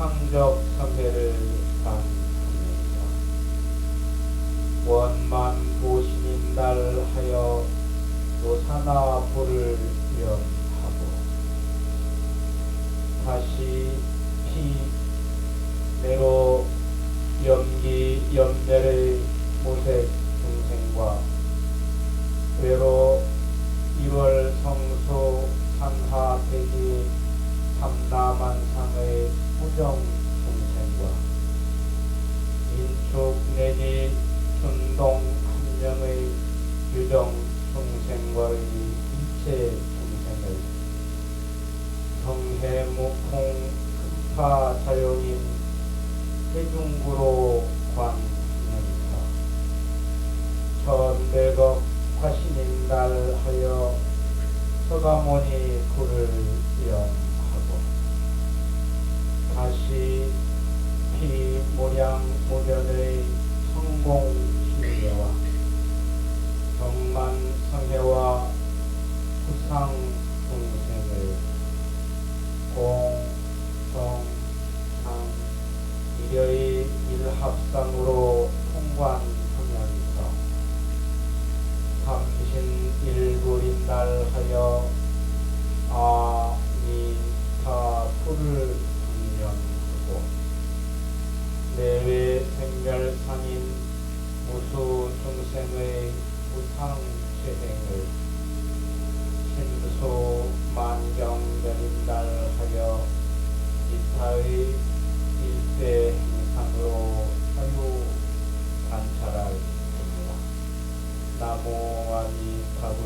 상적 성회를 반하면서 원만 보신인날 하여 노사나 불을 염하고 다시 피 내로 염기 염멸의 모색 중생과 외로 1월 성소 상하대기 삼라만상의 무정 중생과 인축 내지 춘동 한명의 유정 중생과의 일체 중생을 성해무풍 금파 자용인 해중구로 관하면서 천백억 화신인날 하여 서가모니 굴을 염하고 다시 피모량 모련의 성공신녀와 정만 성회와 후상 중생을 공, 정, 상, 일여의 일합상으로 통관하면서 삼신 일불인날 하여 아미타 풀을 분명하고 내외 생멸상인 무수 중생의 우상죄행을 신수 만경전인날 하여 이타의 일대 행상으로 사유 관찰할 겁니다. 나무아미타불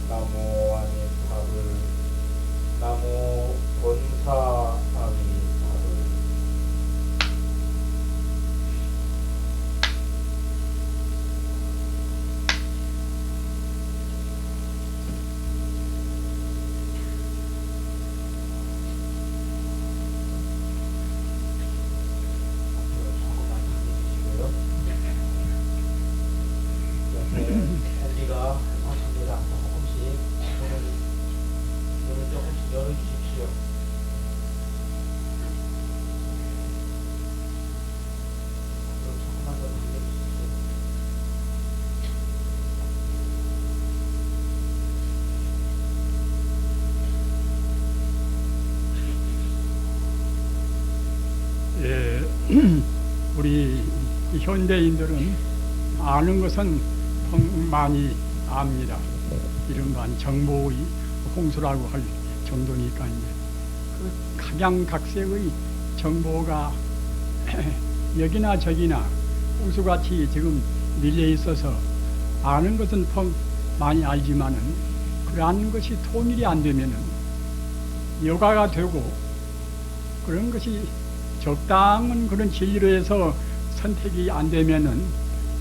나무아미타불 나무 본사아미타불. 공기가 하십니다. 조금씩 문을 조금씩 열어주십시오. 그럼 조금만 더 당겨주십시오. 예, 우리 현대인들은 아는 것은 많이 압니다. 이른바 정보의 홍수라고 할 정도니까요. 그 각양각색의 정보가 여기나 저기나 홍수같이 지금 밀려 있어서 아는 것은 많이 알지만은 그러한 것이 통일이 안 되면은 여가가 되고 그런 것이 적당한 그런 진리로 해서 선택이 안 되면은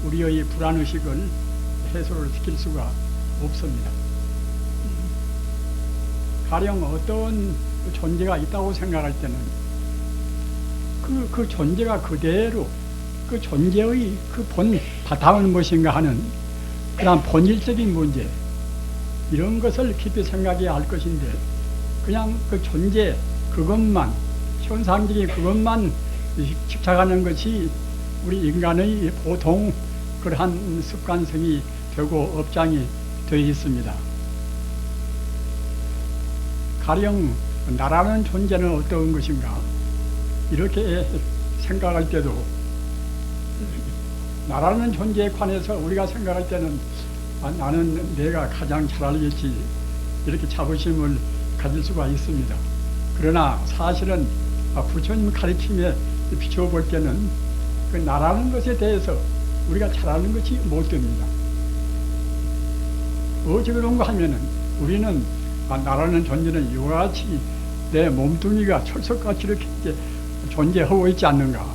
우리의 불안의식을 해소를 시킬 수가 없습니다. 가령 어떤 존재가 있다고 생각할 때는 그 존재가 그대로 그 존재의 그 본 바탕은 무엇인가 하는 그런 본질적인 문제 이런 것을 깊이 생각해야 할 것인데 그냥 그 존재 그것만 현상적인 그것만 집착하는 것이 우리 인간의 보통 그러한 습관성이 되고 업장이 되어 있습니다. 가령 나라는 존재는 어떤 것인가 이렇게 생각할 때도 나라는 존재에 관해서 우리가 생각할 때는 나는 내가 가장 잘 알겠지 이렇게 자부심을 가질 수가 있습니다. 그러나 사실은 부처님 가르침에 비춰볼 때는 그 나라는 것에 대해서 우리가 잘 아는 것이 못 됩니다. 어찌 그런가 하면은 우리는 나라는 존재는 이와 같이 내 몸뚱이가 철석같이 이렇게 존재하고 있지 않는가.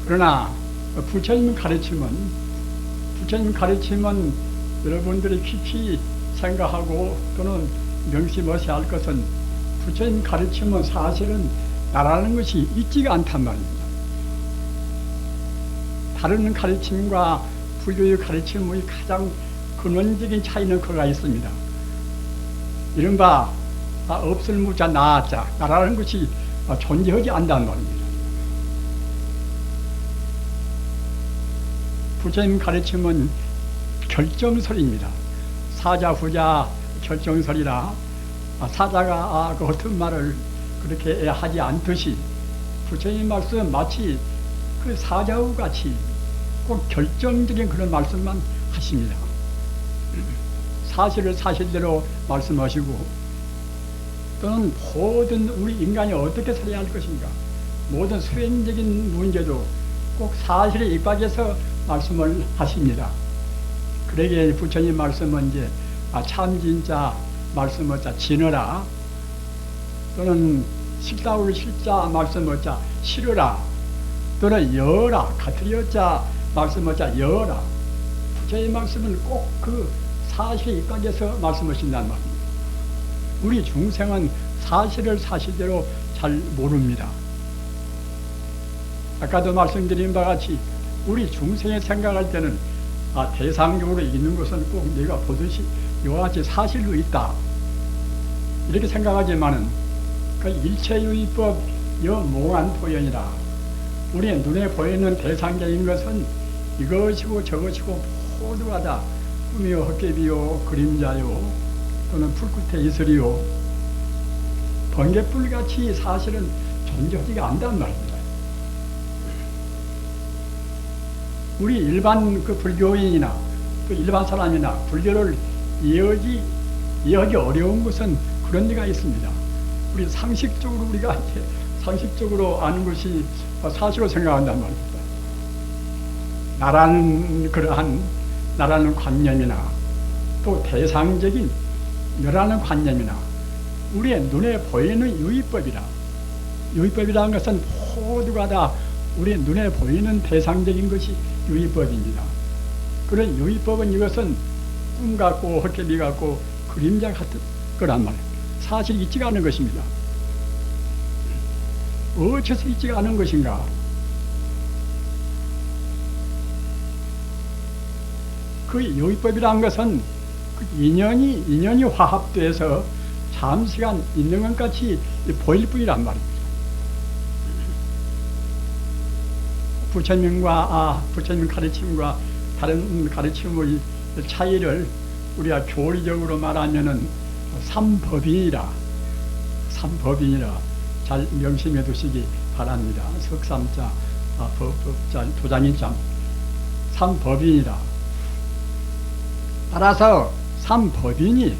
그러나 부처님 가르침은 여러분들이 깊이 생각하고 또는 명심하셔야 할 것은 부처님 가르침은 사실은 나라는 것이 있지가 않단 말입니다. 다른 가르침과 불교의 가르침의 가장 근원적인 차이는 그가 있습니다. 이른바 없을 무자 나자 나라는 것이 존재하지 않단 말입니다. 부처님 가르침은 결정설입니다. 사자 후자 결정설이라 사자가 그 어떤 말을 그렇게 하지 않듯이 부처님 말씀 마치 그 사자와 같이 꼭 결정적인 그런 말씀만 하십니다. 사실을 사실대로 말씀하시고 또는 모든 우리 인간이 어떻게 살아야 할 것인가 모든 수행적인 문제도 꼭 사실에 입각해서 말씀을 하십니다. 그러기에 부처님 말씀은 이제 참 진짜 말씀을 지너라 또는 실다울 실자 말씀을 실으라 또는 여라 같은 여자 말씀을 여라 부처님 말씀은 꼭 그 사실에 입각해서 말씀하신단 말입니다. 우리 중생은 사실을 사실대로 잘 모릅니다. 아까도 말씀드린 바와 같이 우리 중생이 생각할 때는 대상적으로 있는 것은 꼭 내가 보듯이 이와 같이 사실로 있다 이렇게 생각하지만은 그 일체유의법 여몽한 도연이라 우리의 눈에 보이는 대상적인 것은 이것이고 저것이고 모두가 다 꿈이요 헛개비요 그림자요 또는 풀끝의 이슬이요 번개불같이 사실은 존재하지가 않단 말입니다. 우리 일반 그 불교인이나 또 일반 사람이나 불교를 이해하기 어려운 것은 그런 데가 있습니다. 우리 상식적으로 우리가 이제 상식적으로 아는 것이 사실로 생각한단 말입니다. 나라는 관념이나 또 대상적인 너라는 관념이나 우리의 눈에 보이는 유의법이라는 것은 모두가 다 우리의 눈에 보이는 대상적인 것이 유의법입니다. 그런 유의법은 이것은 꿈 같고 헛개비 같고 그림자 같은 거란 말이에요. 사실 있지가 않은 것입니다. 어째서 있지가 않은 것인가? 그 유의법이라는 것은 그 인연이 화합돼서 잠시간 있는 것 같이 보일 뿐이란 말입니다. 부처님 가르침과 다른 가르침의 차이를 우리가 교리적으로 말하면은 삼법인이라 잘 명심해 두시기 바랍니다. 석삼자, 법자, 도장인자 삼법인이라. 따라서 삼법인이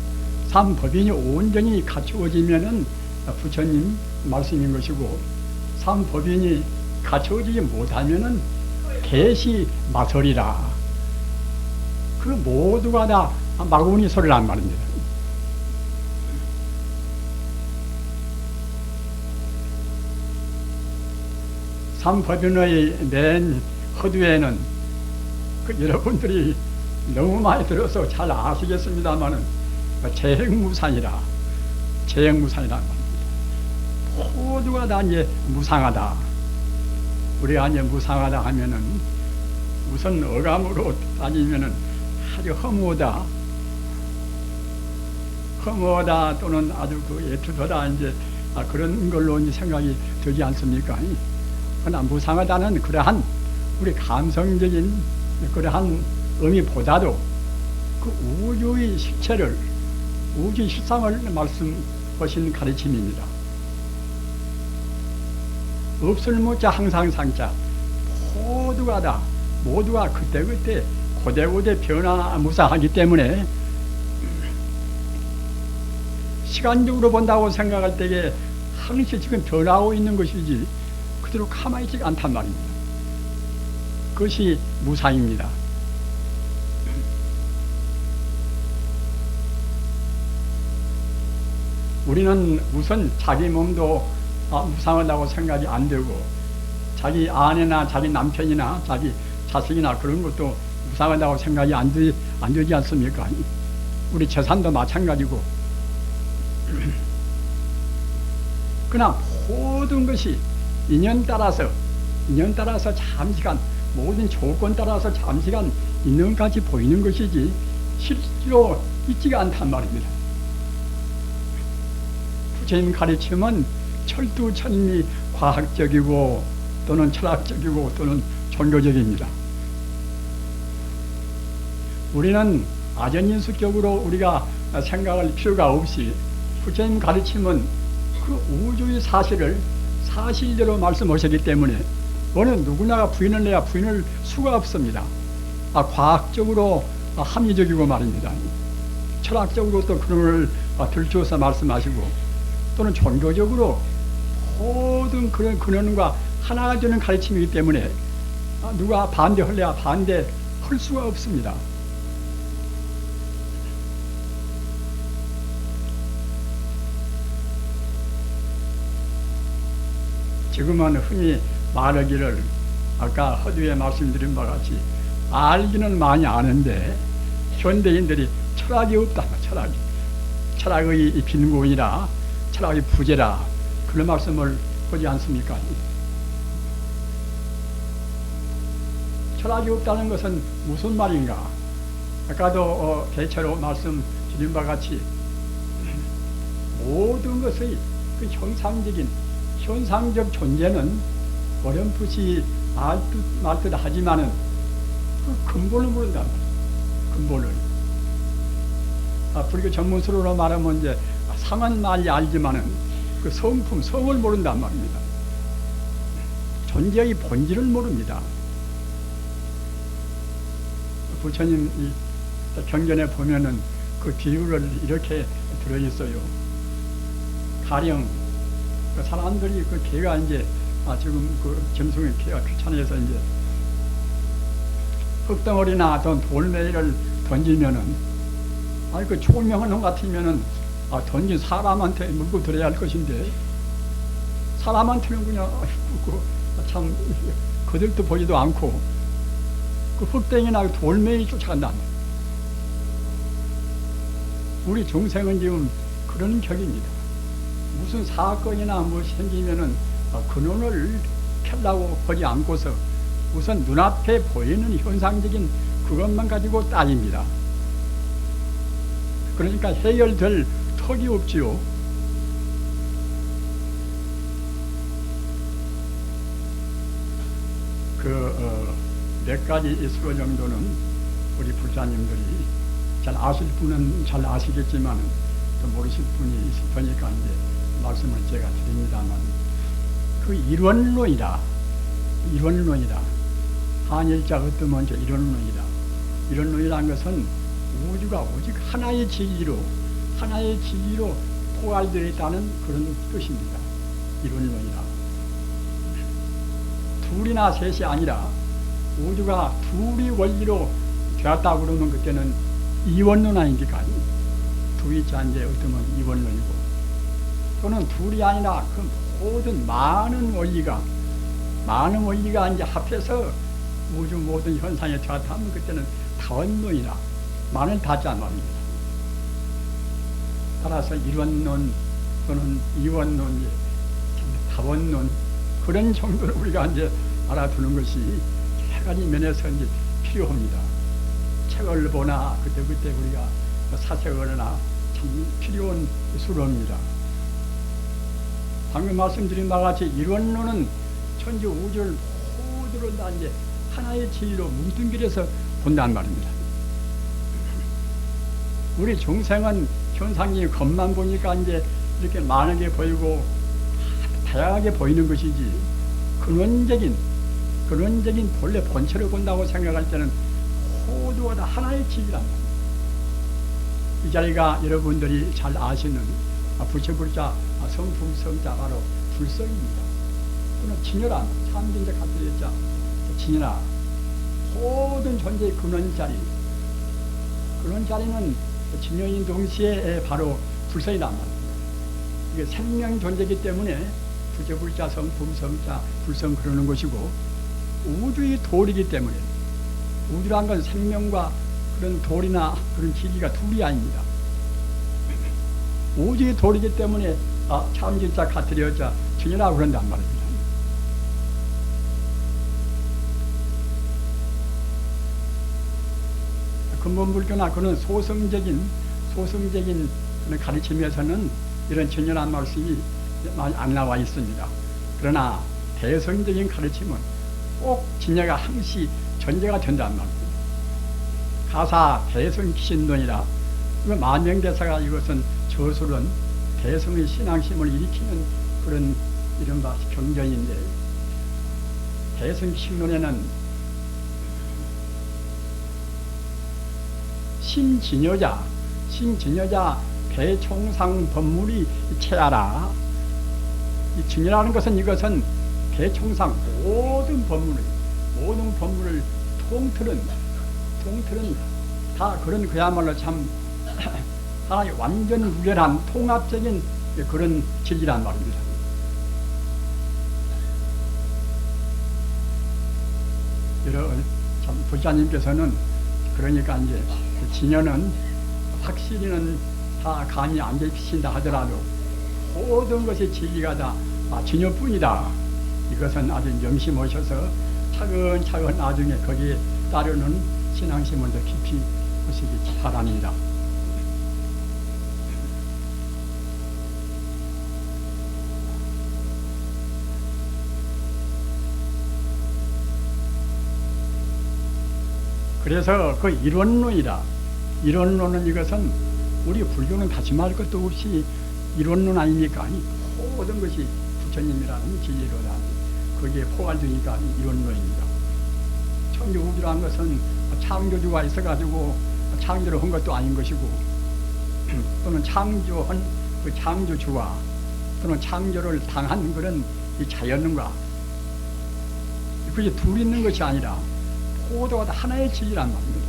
온전히 갖추어지면은 부처님 말씀인 것이고 삼법인이 갖추어지지 못하면은 개시마설이라. 그 모두가 다 마구니 소리란 말입니다. 삼법인의 맨 허두에는 여러분들이 너무 많이 들어서 잘 아시겠습니다만은 재행무상이란 말입니다. 모두가 다 이제 무상하다. 우리가 이제 무상하다 하면은 우선 어감으로 따지면은 아주 허무하다 또는 아주 애투하다 이제 그런 걸로 이제 생각이 들지 않습니까? 그러나 무상하다는 그러한 우리 감성적인 그러한 의미보다도 그 우주의 실체를 우주의 실상을 말씀하신 가르침입니다. 없을 무자 항상 상자 모두가 그때그때 고대고대 변화무쌍하기 때문에 시간적으로 본다고 생각할 때에 항시 지금 변화하고 있는 것이지 그대로 가만히 있지 않단 말입니다. 그것이 무상입니다. 우리는 우선 자기 몸도 무상하다고 생각이 안 되고 자기 아내나 자기 남편이나 자기 자식이나 그런 것도 무상하다고 생각이 안 되지 않습니까? 우리 재산도 마찬가지고. 그러나 모든 것이 인연 따라서 잠시간 모든 조건 따라서 잠시간 있는 것까지 보이는 것이지 실제로 있지가 않단 말입니다. 부처님 가르침은 철두철미 과학적이고 또는 철학적이고 또는 종교적입니다. 우리는 아전인수격으로 우리가 생각할 필요가 없이 부처님 가르침은 그 우주의 사실을 사실대로 말씀하셨기 때문에 어느 누구나가 부인을 해야 부인할 수가 없습니다. 과학적으로 합리적이고 말입니다. 철학적으로 또 그걸 들추어서 말씀하시고 또는 종교적으로 모든 그런 근원과 하나가 되는 가르침이기 때문에 누가 반대할래야 반대할 수가 없습니다. 지금은 흔히 말하기를 아까 허두에 말씀드린 바와 같이 알기는 많이 아는데 현대인들이 철학이 없다. 철학의 빈곤이라 철학의 부재라 그런 말씀을 하지 않습니까? 철학이 없다는 것은 무슨 말인가? 아까도 대체로 말씀드린 바와 같이 모든 것의 그 현상적 존재는 어렴풋이 말듯 하지만은 그 근본을 모른단 말이에요. 근본을. 불교 전문수로 말하면 이제 상은 많이 알지만은 그 성을 모른단 말입니다. 존재의 본질을 모릅니다. 부처님 이 경전에 보면은 그 비유를 이렇게 들어있어요. 가령 그 사람들이 그 개가 이제 지금 그 짐승의 개가 귀찮아서 이제 흙덩어리나 어떤 돌멩이를 던지면은 그 총명한 놈 같으면은 던진 사람한테 물고 들어야 할 것인데 사람한테는 그냥 참 그들도 보지도 않고 그 흙덩이나 돌멩이 쫓아간다. 우리 중생은 지금 그런 격입니다. 무슨 사건이나 무엇이 생기면은 근원을 펴려고 하지 않고서 우선 눈앞에 보이는 현상적인 그것만 가지고 따집니다. 그러니까 해결될 턱이 없지요. 몇 가지 수로 정도는 우리 불자님들이 잘 아실 분은 잘 아시겠지만 또 모르실 분이 있을 테니까 이제 말씀을 제가 드립니다만 그 이론론이다. 한일자 어떤 먼저 이론론이다. 이론론이라는 것은 우주가 오직 하나의 진리로 포괄되어 있다는 그런 뜻입니다. 이론론이다. 둘이나 셋이 아니라 우주가 둘이 원리로 되었다고 그러면 그때는 이원론 아닙니까? 둘이 이제 어쩌면 이원론이고 또는 둘이 아니라 그 모든 많은 원리가 이제 합해서 우주 모든 현상에 되었다 하면 그때는 다원론이다. 많은 다자 말입니다. 따라서 일원론 또는 이원론, 다원론 그런 정도로 우리가 이제 알아두는 것이 여러 가지 면에서 이제 필요합니다. 책을 보나 그때 우리가 사색을 하나 참 필요한 수로입니다. 방금 말씀드린 바와 같이 이론론은 천지 우주를 모두를 다 이제 하나의 진리로 뭉뚱그려서 본단 말입니다. 우리 중생은 현상이 겉만 보니까 이제 이렇게 많게 보이고 다양하게 보이는 것이지 근원적인 본래 본체를 본다고 생각할 때는 모두가 다 하나의 진리란 말입니다. 이 자리가 여러분들이 잘 아시는 부처불자 성품성자 바로 불성입니다. 또는 진여란 참진자 같은 진여라 모든 존재의 근원 자리는 진여인 동시에 바로 불성이란 말입니다. 이게 생명 존재이기 때문에 부처불자 성품성자 불성 그러는 것이고 우주의 도리이기 때문에 우주란 건 생명과 그런 돌이나 그런 기기가 둘이 아닙니다. 우주의 도리이기 때문에 참진자 같으려자 진여라고 그런단 말입니다. 근본불교나 그런 소성적인 그런 가르침에서는 이런 전연한 말씀이 많이 안 나와 있습니다. 그러나 대성적인 가르침은 꼭 진여가 항시 전제가 된단 말입니다. 가사 대성기신론이라 이거 만명대사가 이것은 저술은 대성의 신앙심을 일으키는 그런 이른바 경전인데, 대성기신론에는 신진여자 대총상 법물이 체하라. 이 진여라는 것은 이것은 대총상 모든 법물을 통틀은 다 그런 그야말로 참 하나의 완전 무결한 통합적인 그런 진리란 말입니다. 이런 참 부자님께서는 그러니까 이제 진여는 확실히는 다 감이 안 잡히신다 하더라도 모든 것이 진리가 다 진여뿐이다. 이것은 아주 명심하셔서 차근차근 나중에 거기에 따르는 신앙심을 더 깊이 보시기 바랍니다. 그래서 그 이론론은 이것은 우리 불교는 다짐할 것도 없이 이론론 아닙니까? 아니, 모든 것이 부처님이라는 진리로다. 거기에 포괄되니까 이론론입니다. 천지우주라는 것은 창조주가 있어가지고 창조를 한 것도 아닌 것이고, 또는 창조한 그 창조주와 또는 창조를 당한 그런 이 자연과 그게 둘이 있는 것이 아니라 모두가 다 하나의 진리란 말입니다.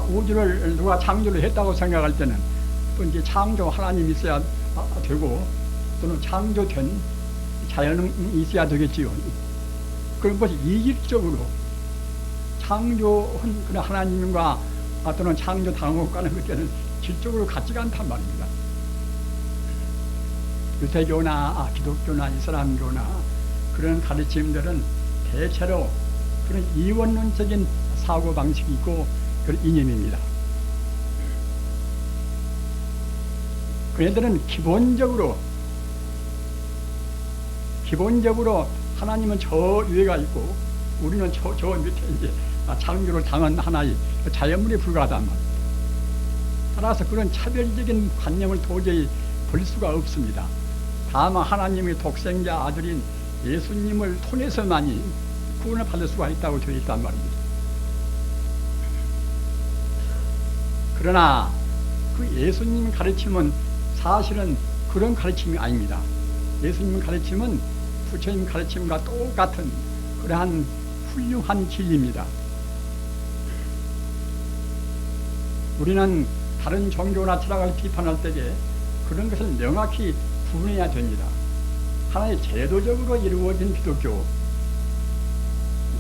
우주를 누가 창조를 했다고 생각할 때는 또 이제 창조 하나님이 있어야 되고, 또는 창조된 자연이 있어야 되겠지요. 그런 것이 이질적으로 창조한 그런 하나님과 또는 창조 당원과는 그때는 질적으로 같지가 않단 말입니다. 유대교나 기독교나 이슬람교나 그런 가르침들은 대체로 그런 이원론적인 사고방식이 있고 그런 이념입니다. 그네들은 기본적으로 하나님은 저 위에가 있고 우리는 저 밑에 이제 창조를 당한 하나의 자연물에 불과하단 말입니다. 따라서 그런 차별적인 관념을 도저히 볼 수가 없습니다. 다만 하나님의 독생자 아들인 예수님을 통해서만이 구원을 받을 수가 있다고 되어 있단 말입니다. 그러나 그 예수님 가르침은 사실은 그런 가르침이 아닙니다. 예수님 가르침은 부처님 가르침과 똑같은 그러한 훌륭한 진리입니다. 우리는 다른 종교나 철학을 비판할 때에 그런 것을 명확히 구분해야 됩니다. 하나의 제도적으로 이루어진 기독교,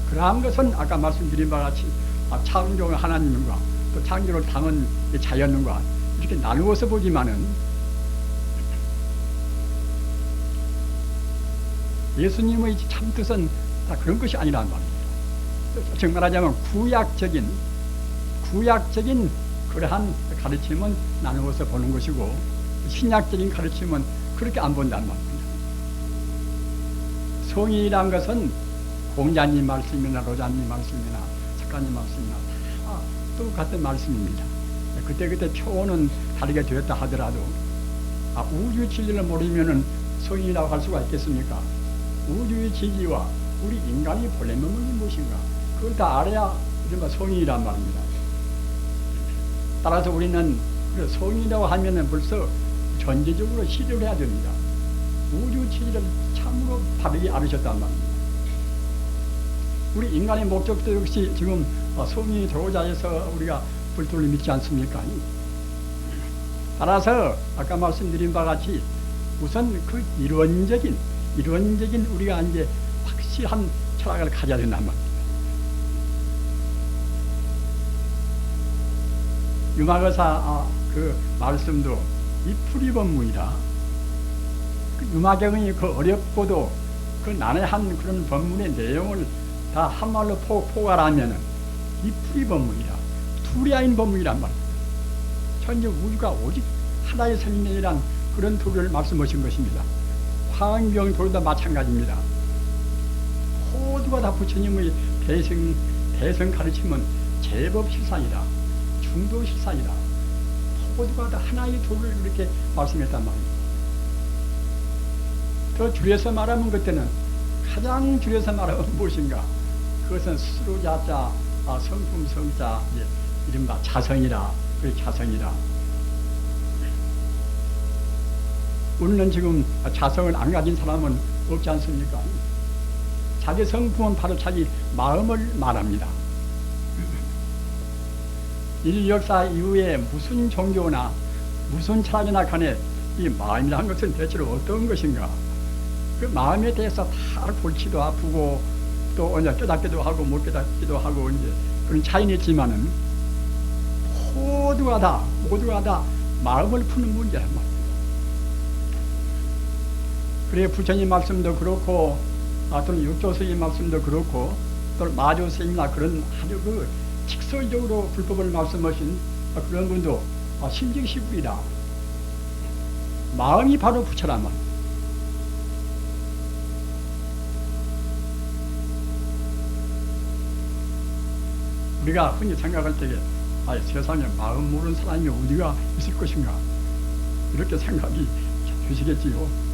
그러한 것은 아까 말씀드린 바와 같이 창조 하나님과 또 창조를 당한 자연과 이렇게 나누어서 보지만은 예수님의 참뜻은 다 그런 것이 아니란 말입니다. 즉 말하자면 구약적인 그러한 가르침은 나누어서 보는 것이고, 신약적인 가르침은 그렇게 안 본다는 말입니다. 성의란 것은 공자님 말씀이나 로자님 말씀이나 작가님 말씀이나 다 똑같은 말씀입니다. 그때 표현은 다르게 되었다 하더라도 우주 진리를 모르면은 성의라고 할 수가 있겠습니까? 우주의 진리와 우리 인간이 본래 머물는 무엇인가, 그걸 다 알아야 이른바 성의란 말입니다. 따라서 우리는 성의라고 하면은 벌써 전제적으로 시를 해야 됩니다. 우주 진리를 참으로 바르게 알으셨단 말입니다. 우리 인간의 목적도 역시 지금 성의 들어오자 해서 우리가 불도를 믿지 않습니까? 따라서 아까 말씀드린 바와 같이 우선 그 이론적인 우리가 이제 확실한 철학을 가져야 된단 말입니다. 유마거사 그 말씀도 이풀이법문이라, 그 유마경이 그 어렵고도 그 난해한 그런 법문의 내용을 다 한말로 포괄하면은 이풀이법문이라, 투리아인 법문이란 말입니다. 현재 우주가 오직 하나의 생명이란 그런 도를 말씀하신 것입니다. 화엄경 도도 마찬가지입니다. 모두가 다 부처님의 대성 가르침은 제법 실상이다. 중도 실상이다. 모두가 다 하나의 도를 이렇게 말씀했단 말입니다. 더 줄여서 말하면 그때는 가장 줄여서 말하면 무엇인가? 그것은 스스로 자자, 성품 성자, 이른바 자성이라. 그 자성이라. 우리는 지금 자성을 안 가진 사람은 없지 않습니까? 자기 성품은 바로 자기 마음을 말합니다. 인류 역사 이후에 무슨 종교나 무슨 철학이나 간에 이 마음이라는 것은 대체로 어떤 것인가? 그 마음에 대해서 다 골치도 아프고 또 깨닫기도 하고 못 깨닫기도 하고 이제 그런 차이는 있지만은 모두가 다 마음을 푸는 문제란 말입니다. 그래 부처님 말씀도 그렇고 또는 육조스님 말씀도 그렇고 또 마조스님이나 그런 아주 그 직설적으로 불법을 말씀하신 그런 분도 심직시불이다. 마음이 바로 부처란 말입니다. 우리가 흔히 생각할 때에 세상에 마음 모르는 사람이 어디가 있을 것인가 이렇게 생각이 드시겠지요.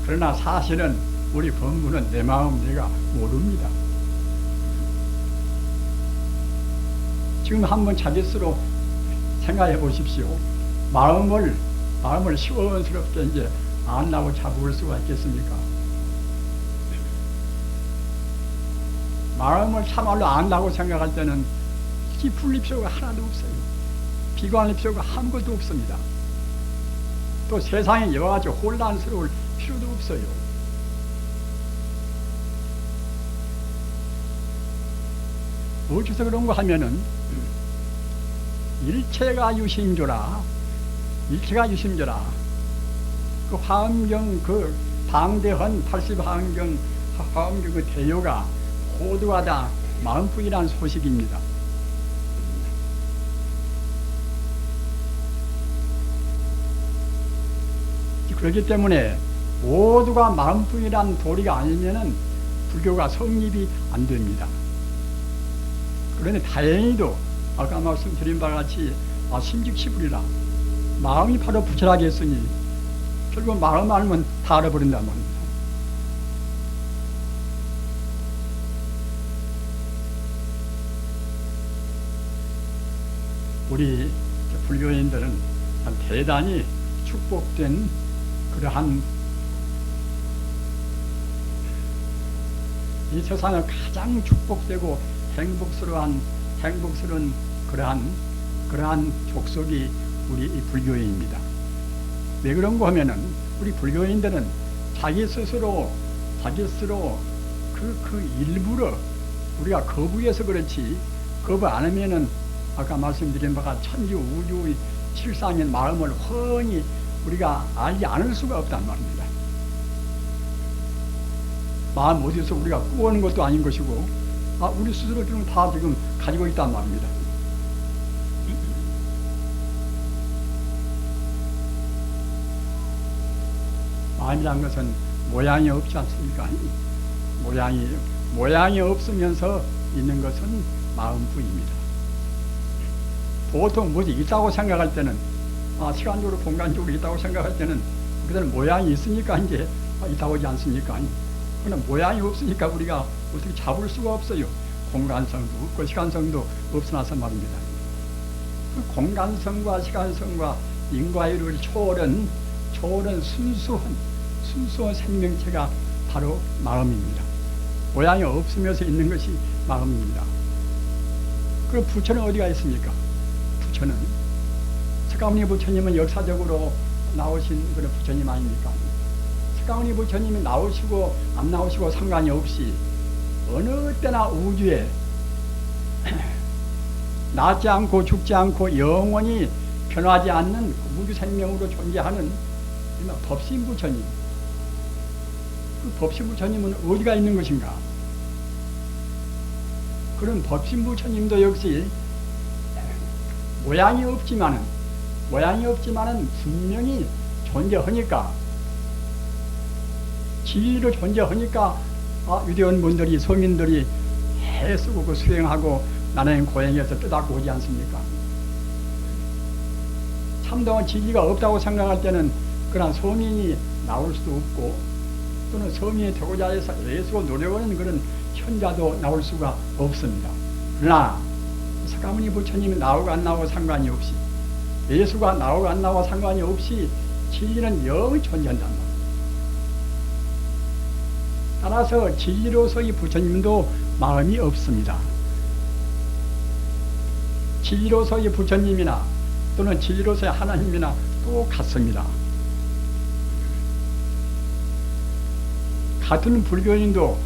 그러나 사실은 우리 법문은 내 마음 내가 모릅니다. 지금 한번 자기 스스로 생각해 보십시오. 마음을 시원스럽게 이제 안라고 잡을 수가 있겠습니까? 마음을 참말로 안다고 생각할 때는 풀릴 필요가 하나도 없어요. 비관할 필요가 아무것도 없습니다. 또 세상에 여러 가지 혼란스러울 필요도 없어요. 어째서 그런가 하면은 일체가 유심조라. 그 화엄경 그 방대헌 80화엄경 그 대요가 모두가 다 마음뿐이라는 소식입니다. 그렇기 때문에 모두가 마음뿐이란 도리가 아니면은 불교가 성립이 안 됩니다. 그런데 다행히도 아까 말씀드린 바와 같이 심직시불이라 마음이 바로 부처라게 했으니 결국 마음 알면 다 알아버린단 말입니다. 우리 불교인들은 대단히 축복된 그러한 이 세상에 가장 축복되고 행복스러운 그러한 족속이 우리 이 불교인입니다. 왜 그런가 하면은 우리 불교인들은 자기 스스로 그 일부러 우리가 거부해서 그렇지 거부 안 하면은 아까 말씀드린 바가 천지 우주의 실상인 마음을 훤히 우리가 알지 않을 수가 없단 말입니다. 마음 어디서 우리가 꾸어오는 것도 아닌 것이고 우리 스스로 지금 다 지금 가지고 있단 말입니다. 마음이란 것은 모양이 없지 않습니까? 모양이 없으면서 있는 것은 마음뿐입니다. 보통 뭐지 있다고 생각할 때는 시간적으로 공간적으로 있다고 생각할 때는 그들은 모양이 있으니까 이제 있다고 하지 않습니까? 그러나 모양이 없으니까 우리가 어떻게 잡을 수가 없어요. 공간성도 없고 시간성도 없어나서 말입니다. 그 공간성과 시간성과 인과율을 초월한 순수한 생명체가 바로 마음입니다. 모양이 없으면서 있는 것이 마음입니다. 그 부처는 어디가 있습니까? 부처는 석가모니 부처님은 역사적으로 나오신 그런 부처님 아닙니까? 석가모니 부처님이 나오시고 안 나오시고 상관이 없이 어느 때나 우주에 낫지 않고 죽지 않고 영원히 변하지 않는 우주 생명으로 존재하는 법신 부처님. 그 법신 부처님은 어디가 있는 것인가? 그런 법신 부처님도 역시 모양이 없지만은 모양이 없지만은 분명히 존재하니까, 진리로 존재하니까 유대원분들이, 서민들이 해쓰고 그 수행하고 나는 고향에서 뜨닫고 오지 않습니까? 참다운 진리가 없다고 생각할 때는 그런 서민이 나올 수도 없고, 또는 서민이 되고자 해서 애쓰고 노력하는 그런 현자도 나올 수가 없습니다. 그러나 석가모니 부처님이 나오고 안 나오고 상관이 없이, 예수가 나오고 안 나오고 상관이 없이 진리는 영원히 존재한단 말이에요. 따라서 진리로서의 부처님도 마음이 없습니다. 진리로서의 부처님이나 또는 진리로서의 하나님이나 똑같습니다. 같은 불교인도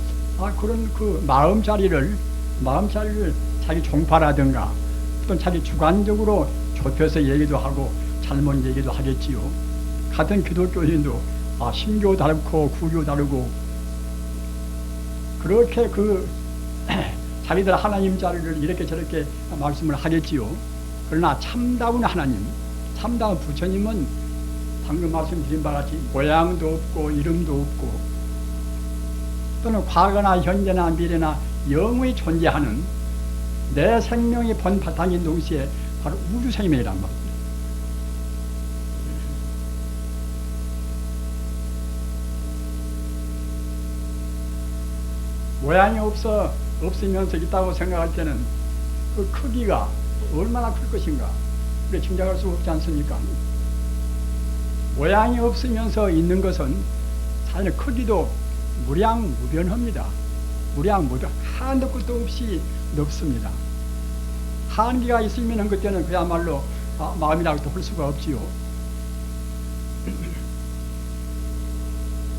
그런 그 마음자리를 자기 종파라든가 또는 자기 주관적으로 좁혀서 얘기도 하고 잘못 얘기도 하겠지요. 같은 기독교인도 신교 다르고 구교 다르고 그렇게 그 자기들 하나님 자리를 이렇게 저렇게 말씀을 하겠지요. 그러나 참다운 하나님, 참다운 부처님은 방금 말씀드린 바와 같이 모양도 없고 이름도 없고 또는 과거나 현재나 미래나 영원히 존재하는 내 생명의 본 바탕인 동시에 바로 우주 생명이란 말입니다. 모양이 없으면서 있다고 생각할 때는 그 크기가 얼마나 클 것인가 그래 짐작할 수 없지 않습니까? 모양이 없으면서 있는 것은 사실 크기도 무량무변합니다. 무량무변, 한도 끝도 없이 넓습니다. 한계가 있으면 그때는 그야말로 마음이라고 할 수가 없지요.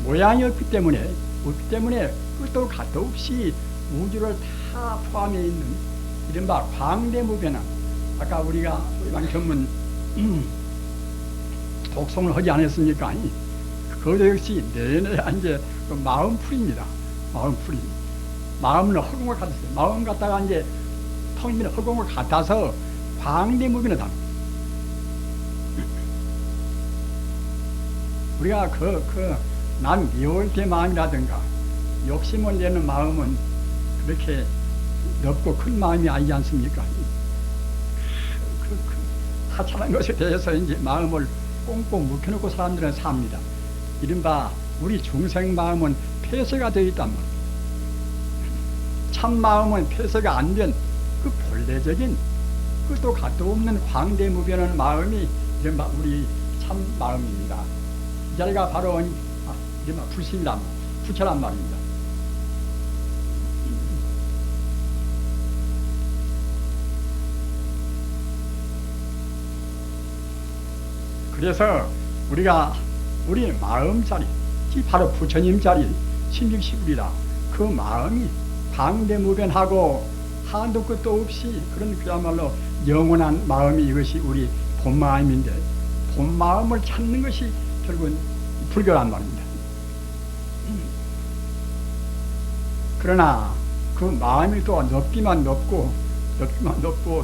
모양이 없기 때문에 끝도 갓도 없이 우주를 다 포함해 있는 이른바 광대무변한, 아까 우리가 소위반경문 독송을 하지 않았습니까? 그것도 역시 내내 이제 그 마음풀입니다. 마음풀이. 마음은 허공을 같았어요. 마음 갖다가 이제 텅빈 허공을 같아서 광대무변하다. 우리가 난 미울 때 마음이라든가 욕심을 내는 마음은 그렇게 넓고 큰 마음이 아니지 않습니까? 하찮은 것에 대해서 이제 마음을 꽁꽁 묵혀놓고 사람들은 삽니다. 이른바 우리 중생 마음은 폐쇄가 되어 있단 말이에요. 참 마음은 폐쇄가 안 된 그 본래적인 끝도 갓도 없는 광대무변한 마음이 이른바 우리 참 마음입니다. 이 자리가 바로 이른바 불심이란, 부처란 말입니다. 그래서 우리 마음 자리, 바로 부처님 자리, 신직시불이라 그 마음이 광대무변하고 한도 끝도 없이 그런 그야말로 영원한 마음이 이것이 우리 본마음인데, 본마음을 찾는 것이 결국은 불교란 말입니다. 그러나 그 마음이 또 높기만 높고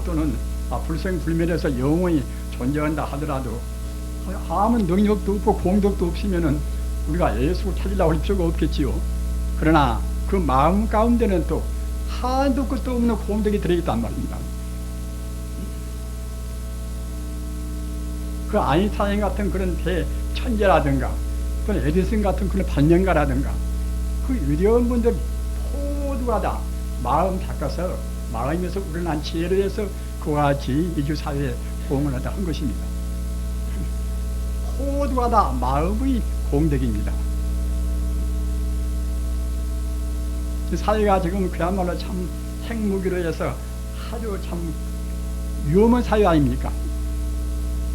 또는 불생불멸해서 영원히 존재한다 하더라도 아무 능력도 없고 공덕도 없으면은 우리가 예수를 찾으려고 할 필요가 없겠지요. 그러나 그 마음 가운데는 또 한도 끝도 없는 공덕이 들어있단 말입니다. 그 아인슈타인 같은 그런 대천재라든가 또는 에디슨 같은 그런 발명가라든가 그 위대한 분들 모두가 다 마음 닦아서 마음에서 우러난 지혜를 해서 그와 같이 이주사회에 호응을 하다 한 것입니다. 모두가 다 마음의 공덕입니다. 사회가 지금 그야말로 참 핵무기로 해서 아주 참 위험한 사회 아닙니까?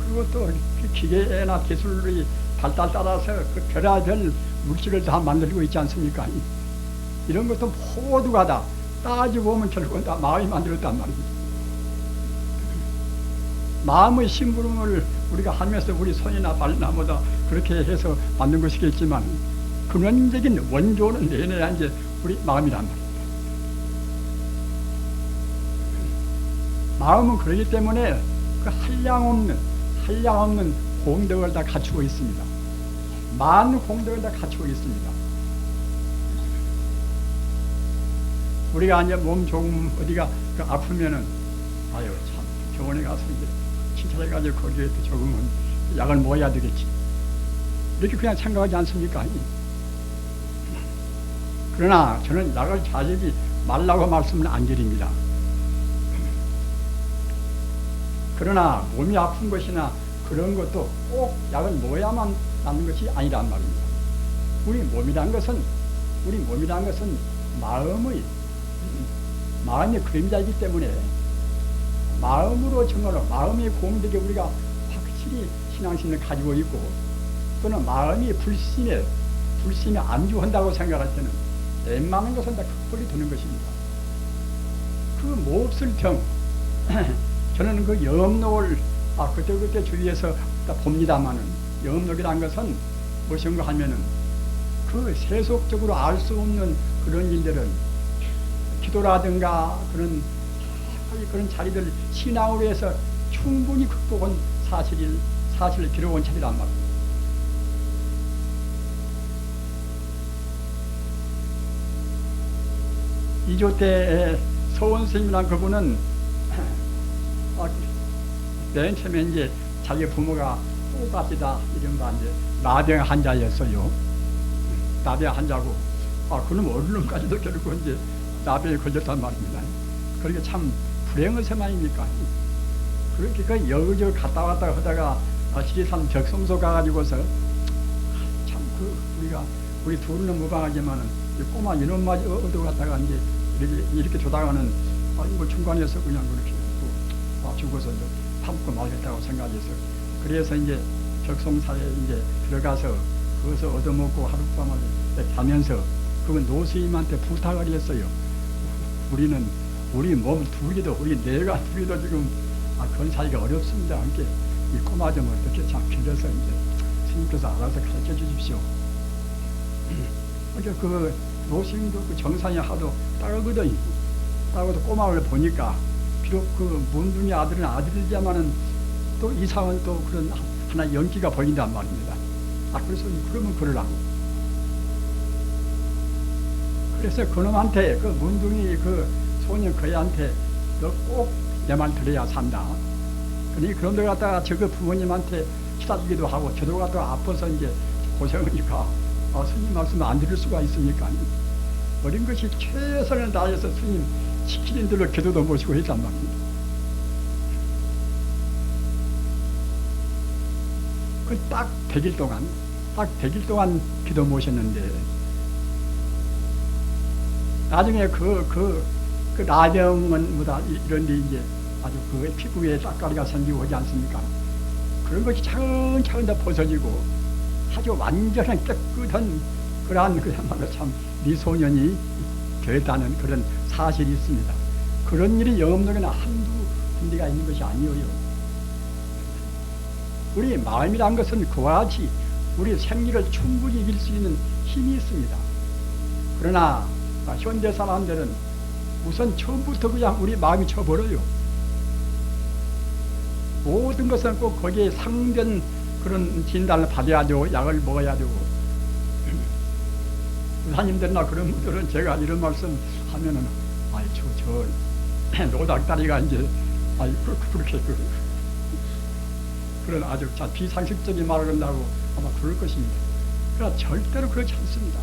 그리고 또 기계나 기술의 발달 따라서 그 별의별 물질을 다 만들고 있지 않습니까? 이런 것도 모두가 다 따지고 보면 결국은 다 마음이 만들었단 말입니다. 마음의 심부름을 우리가 하면서 우리 손이나 발이나 뭐다 그렇게 해서 만든 것이겠지만 근원적인 원조는 내내 이제 우리 마음이란 말입니다. 마음은 그러기 때문에 그 한량없는 한량없는 공덕을 다 갖추고 있습니다. 많은 공덕을 다 갖추고 있습니다. 우리가 이제 몸 조금 어디가 아프면은 아유 참 병원에 가서 이제 친찰해가지고 거기에 또 조금은 약을 먹어야 되겠지. 이렇게 그냥 생각하지 않습니까? 그러나 저는 약을 자제지 말라고 말씀은 안 드립니다. 그러나 몸이 아픈 것이나 그런 것도 꼭 약을 먹어야만 낫는 것이 아니란 말입니다. 우리 몸이란 것은 마음의 그림자이기 때문에 마음으로 정말로 마음의 공덕에 우리가 확실히 신앙심을 가지고 있고 또는 마음이 불신에 안주한다고 생각할 때는 웬만한 것은 다 극복이 되는 것입니다. 그 몹쓸 경 저는 그 염록을 그때 주위에서 봅니다마는 염록이란 것은 무엇인가 하면은 그 세속적으로 알 수 없는 그런 일들은 기도라든가 그런 자리들 신앙으로 해서 충분히 극복한 사실을 기록한 책이란 말입니다. 이조 때 서원 스님이란 그분은 맨 처음에 이제 자기 부모가 또가시다 이른바 이제 나병 환자였어요. 나병 환자고 그놈 어른까지도 결국 이제 나병에 걸렸단 말입니다. 그렇게 참 불행한 셈 아닙니까? 그렇게 그 여기저기 갔다 왔다 하다가 지리산 벽성소 가가지고서 참 우리 둘은 무방하지만은 꼬마 이놈마저 얻어갔다가 이제 이렇게 조다가는 뭐 중간에서 그냥 그렇게 죽어서 이제 파묻고 말겠다고 생각해서 그래서 이제 벽성사에 이제 들어가서 거기서 얻어먹고 하룻밤을 자면서 그건 노스님한테 부탁을 했어요. 우리 몸 둘이도 우리 뇌가 둘이도 지금 건사기가 어렵습니다. 함께 이 꼬마 좀 어떻게 참 빌려서 이제 스님께서 알아서 가르쳐 주십시오. 그러니까 그 노스님도 그 정상이 하도 따르거든요. 따르고도 꼬마를 보니까 비록 그 문둥이 아들은 아들이지만은 또 이상은 또 그런 하나 연기가 보인단 말입니다. 그래서 그러면 그러라고. 그래서 그놈한테 그 문둥이 그 소년 그애한테 너 꼭 내 말 들어야 산다. 그러니 그런 데 갖다가 저그 부모님한테 치다주기도 하고 저도 갖다가 아파서 이제 고생하니까 스님 말씀 안 들을 수가 있습니까? 어린 것이 최선을 다해서 스님 시키는 대로 기도도 모시고 했단 말입니다. 그 딱 100일 동안 기도 모셨는데 나중에 그 나병은 뭐다 이런데 이제 아주 그 피부에 딱가리가 생기고 하지 않습니까? 그런 것이 차근차근 다 벗어지고 아주 완전한 깨끗한 그야말로 참 미소년이 되었다는 그런 사실이 있습니다. 그런 일이 영업록에는 한두 군데가 있는 것이 아니에요. 우리 마음이란 것은 그와 같이 우리 생리를 충분히 이길 수 있는 힘이 있습니다. 그러나 현대 사람들은 우선 처음부터 그냥 우리 마음이 쳐버려요. 모든 것은 꼭 거기에 상된 그런 진단을 받아야 되고 약을 먹어야 되고 의사님들이나 그런 분들은 제가 이런 말씀 하면은 저 노닥다리가 이제 그렇게 그런 아주 비상식적인 말을 한다고 아마 그럴 것입니다. 그러나 절대로 그렇지 않습니다.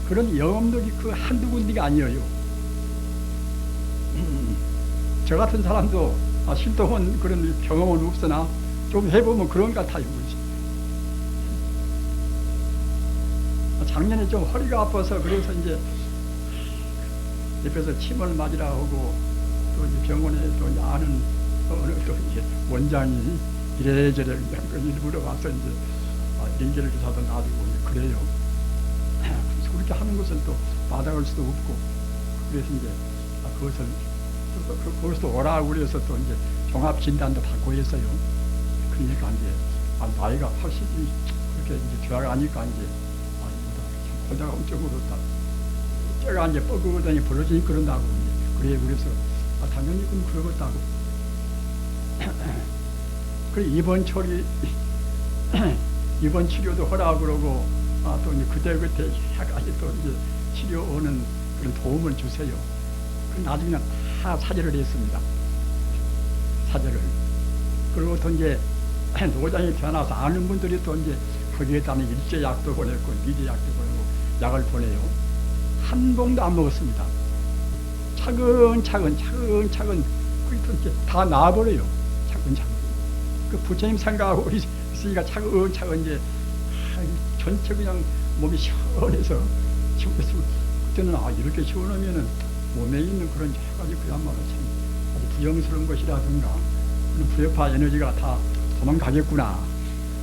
그런 영업력이 그 한두 군데가 아니에요. 저 같은 사람도 실도원 그런 경험은 없으나 좀 해보면 그런 것 같아요. 작년에 좀 허리가 아파서 그래서 이제 옆에서 침을 맞으라 하고 또 이제 병원에 또 아는 어느 또 이제 원장이 이래저래 일부러 와서 이제 인계를 주사도 놔주고 그래요. 그래서 그렇게 하는 것은 또 받아갈 수도 없고 그래서 이제 그것을 거기서 오라고 그래서 또 이제 종합 진단도 받고 했어요. 그러니까 이제 나이가 80이 그렇게 이제 들어가니까 이제 참 보다가 엄청 그렇다. 제가 이제 뻐그러니 벌어지니 그런다고 그래 그래서 당연히 그럼 그러겠다고. 그 입원 처리 입원 치료도 하라고 그러고 또 이제 그때그때 해가지 또 이제 치료 오는 그런 도움을 주세요. 그 나중에 다 사죄를 했습니다. 사죄를. 그리고 또 이제 노장이 태어나서 아는 분들이 또 이제 거기에 따른 일제약도 보냈고 미제약도 보내고 약을 보내요. 한 봉도 안 먹었습니다. 차근차근 그게 또 이제 다 나아버려요. 차근차근. 그 부처님 생각하고 있으니까 차근차근 이제 전체 그냥 몸이 시원해서 그때는 이렇게 시원하면은 몸에 있는 그런 여러 가지 그야말로 참 아주 부정스러운 것이라든가 그런 부여파 에너지가 다 도망가겠구나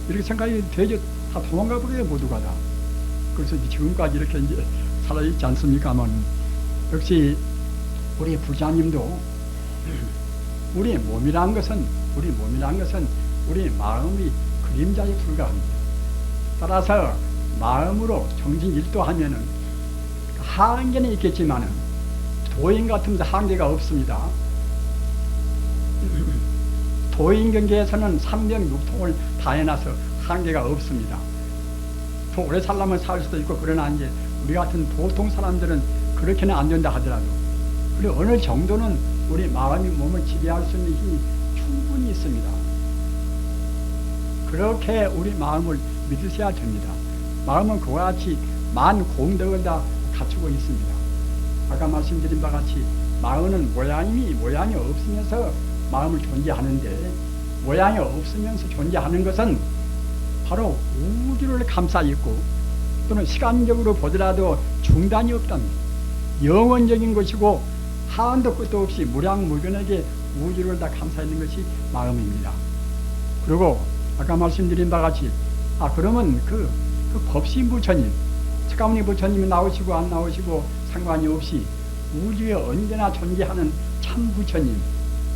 이렇게 생각이 되죠. 다 도망가 버려요 모두가 다. 그래서 지금까지 이렇게 이제 살아있지 않습니까만 역시 우리 부자님도 우리 몸이란 것은 우리 마음이 그림자에 불과합니다. 따라서 마음으로 정신 일도하면은 한계는 있겠지만은 도인 같으면서 한계가 없습니다. 도인 경계에서는 삼명육통을 다 해놔서 한계가 없습니다. 더 오래 살려면 살 수도 있고 그러나 이제 우리 같은 보통 사람들은 그렇게는 안 된다 하더라도 그리고 어느 정도는 우리 마음이 몸을 지배할 수 있는 힘이 충분히 있습니다. 그렇게 우리 마음을 믿으셔야 됩니다. 마음은 그와 같이 만 공덕을 다 갖추고 있습니다. 아까 말씀드린 바와 같이 마음은 모양이 없으면서 마음을 존재하는데 모양이 없으면서 존재하는 것은 바로 우주를 감싸 있고 또는 시간적으로 보더라도 중단이 없답니다. 영원적인 것이고 한도 끝도 없이 무량무변하게 우주를 다 감싸 있는 것이 마음입니다. 그리고 아까 말씀드린 바와 같이 그러면 그 법신 부처님 석가모니 부처님이 나오시고 안 나오시고 상관이 없이 우주에 언제나 존재하는 참 부처님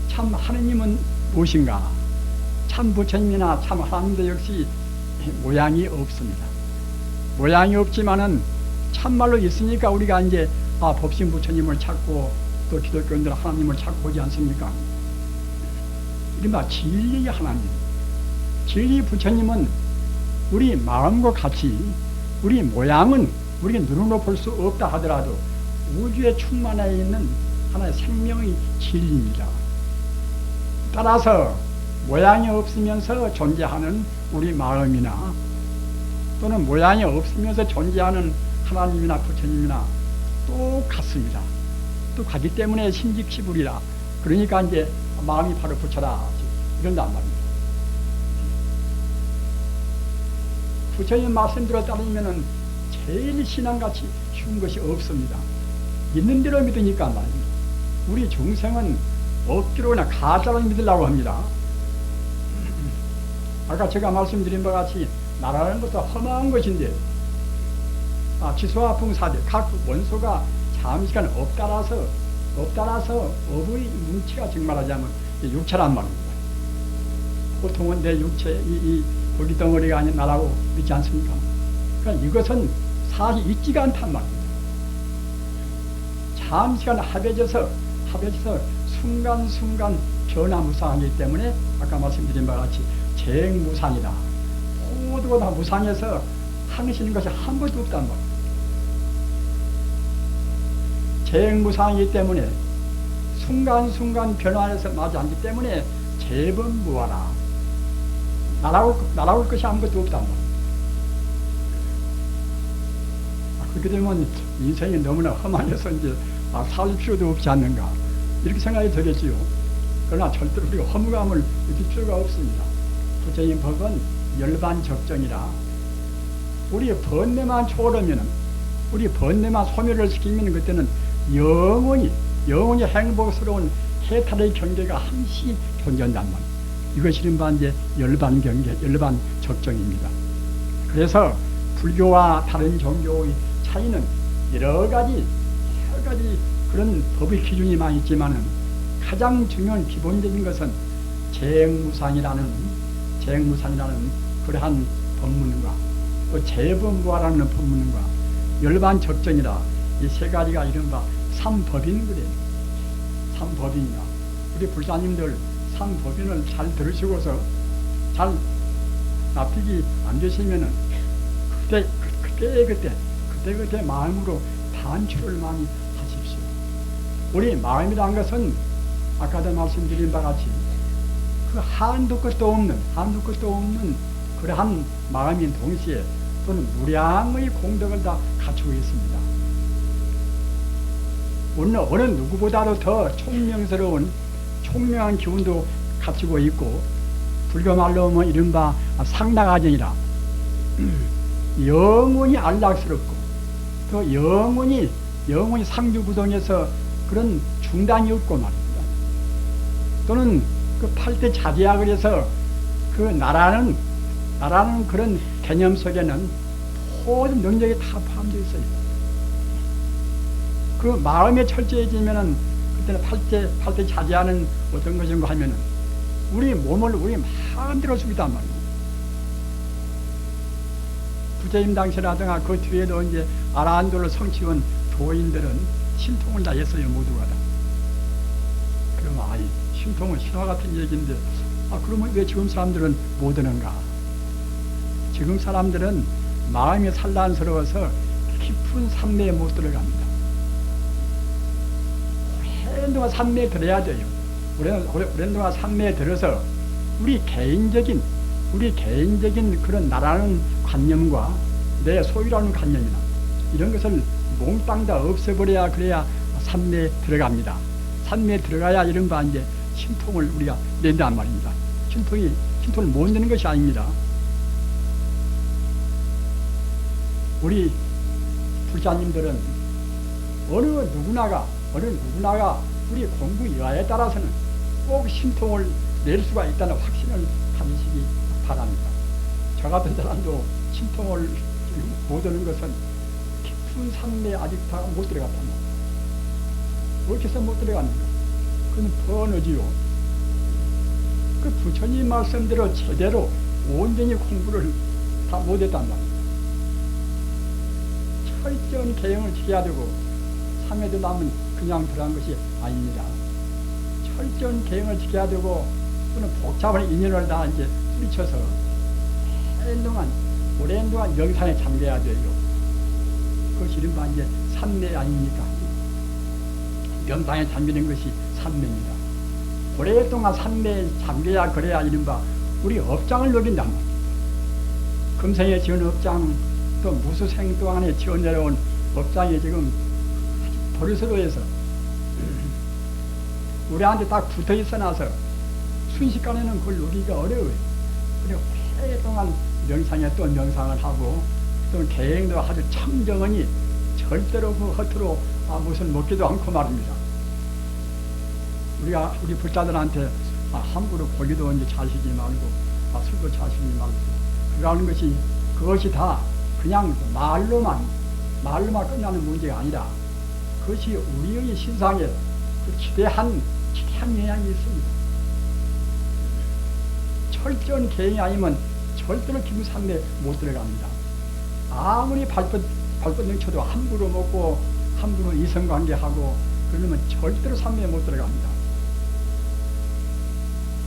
참 하느님은 무엇인가? 참 부처님이나 참 하나님도 역시 모양이 없습니다. 모양이 없지만은 참말로 있으니까 우리가 이제 법신 부처님을 찾고 또 기독교인들 하나님을 찾고 오지 않습니까? 이른바 진리의 하나님 진리 부처님은 우리 마음과 같이 우리 모양은 우리가 눈으로 볼 수 없다 하더라도 우주에 충만해 있는 하나의 생명의 진리입니다. 따라서 모양이 없으면서 존재하는 우리 마음이나 또는 모양이 없으면서 존재하는 하나님이나 부처님이나 똑같습니다. 똑같기 때문에 신직시불이라 그러니까 이제 마음이 바로 부처라 이런단 말입니다. 부처님 말씀대로 따르면은 제일 신앙같이 쉬운 것이 없습니다. 있는 대로 믿으니까 말입니다. 우리 중생은 억지로 그냥 가짜로 믿으려고 합니다. 아까 제가 말씀드린 바와 같이 나라는 것도 험한 것인데 지소와 풍사대 각 원소가 잠시간 업따라서 업의 뭉치가 정말하자면 육체란 말입니다. 보통은 내 육체 이 고기덩어리가 아닌 나라고 믿지 않습니까? 그러니까 이것은 사실 있지가 않단 말입니다. 잠시간 합해져서 순간순간 변화무상하기 때문에 아까 말씀드린 바와 같이 재행무상이다. 모두가 다 무상해서 하시는 것이 한 번도 없단 말이에요. 재행무상이기 때문에 순간순간 변화해서 맞지 않기 때문에 재범무하라. 날아올 것이 아무것도 없단 말이에요. 그렇게 되면 인생이 너무나 험한해서 이제 살 필요도 없지 않는가 이렇게 생각이 되겠지요. 그러나 절대로 우리가 허무감을 느낄 필요가 없습니다. 부처님 법은 열반적정이라 우리 번뇌만 초월하면은 우리 번뇌만 소멸을 시키면 그때는 영원히 행복스러운 해탈의 경계가 항시 존재한단 말이에요. 이것이 이른바 이제 열반 경계, 열반 적정입니다. 그래서 불교와 다른 종교의 차이는 여러 가지 그런 법의 기준이 많이 있지만은 가장 중요한 기본적인 것은 재행무상이라는 그러한 법문과 또 재범무하라는 법문과 열반적정이라 이 세 가지가 이른바 삼법인 그래요. 삼법인이야. 우리 불사님들 삼법인을 잘 들으시고서 잘 납득이 안 되시면은 그때 마음으로 단추를 많이 하십시오. 우리 마음이란 것은 아까도 말씀드린 바와 같이 그 한도 끝도 없는 그러한 마음인 동시에 또는 무량의 공덕을 다 갖추고 있습니다. 어느 누구보다도 더 총명스러운 총명한 기운도 갖추고 있고, 불교말로 뭐 이른바 상락아정이라 영원히 안락스럽고 또 영원히 상주부동에서 그런 중단이 없고 말입니다. 또는 그 팔대자재야 그래서 그 나라는 그런 개념 속에는 모든 능력이 다 포함되어 있어요. 그 마음에 철저해지면은 그때는 팔대자재하는 어떤 것인가 하면은 우리 몸을 우리 마음대로 쓰기단 말이에요. 부처님 당시라든가 그 뒤에도 이제 아라한도를 성취한 도인들은 신통을 다 했어요, 모두가 다. 그러면 아이 신통은 신화 같은 얘기인데 그러면 왜 지금 사람들은 못 하는가? 지금 사람들은 마음이 산란스러워서 깊은 산매에 못 들어갑니다. 오랜 동안 산매에 들어야 돼요. 오랜 동안 산매에 들어서 우리 개인적인 그런 나라는 관념과 내 소유라는 관념이나 이런 것을 몽땅 다 없애버려야 그래야 산매에 들어갑니다. 산매에 들어가야 이른바 이제 신통을 우리가 낸단 말입니다. 신통을 못 내는 것이 아닙니다. 우리 불자님들은 어느 누구나가 우리 공부 여하에 따라서는 꼭 신통을 낼 수가 있다는 확신을 가지시기 바랍니다. 저 같은 사람도 신통을 못 얻는 것은 깊은 산매에 아직 다 못 들어갔단 말이에요. 어떻게 해서 못 들어갑니까? 그건 번어지요. 그 부처님 말씀대로 제대로 온전히 공부를 다 못했단 말이에요. 철저한 계형을 지켜야 되고 삼해도 남은 그냥 들어간 것이 아닙니다. 철저한 계형을 지켜야 되고 또는 복잡한 인연을 다 이제 뿌리쳐서 오랜 동안 명상에 잠겨야 돼요. 그것이 이른바 이제 삼매 아닙니까? 명상에 잠기는 것이 삼매입니다. 오랫동안 삼매에 잠겨야 그래야 이른바 우리 업장을 누린단 말입니다. 금생에 지은 업장 또 무수생 동안에 지어내려온 업장이 지금 버릇으로해서 우리한테 딱 붙어 있어 놔서 순식간에는 그걸 누리기가 어려워요. 그리고 오랫동안 명상에 또 명상을 하고 또 계행도 아주 청정하니 절대로 그 허투루 무슨 먹기도 않고 말입니다. 우리 불자들한테 함부로 고기도 이제 자시지 말고 술도 자시지 말고 그러는 그것이 다 그냥 말로만 끝나는 문제가 아니라 그것이 우리의 신상에 그 기대한 영향이 있습니다. 철저한 계행이 아니면 절대로 기부산매에 못 들어갑니다. 아무리 발벗 넘쳐도 함부로 먹고 함부로 이성관계하고 그러면 절대로 산매에 못 들어갑니다.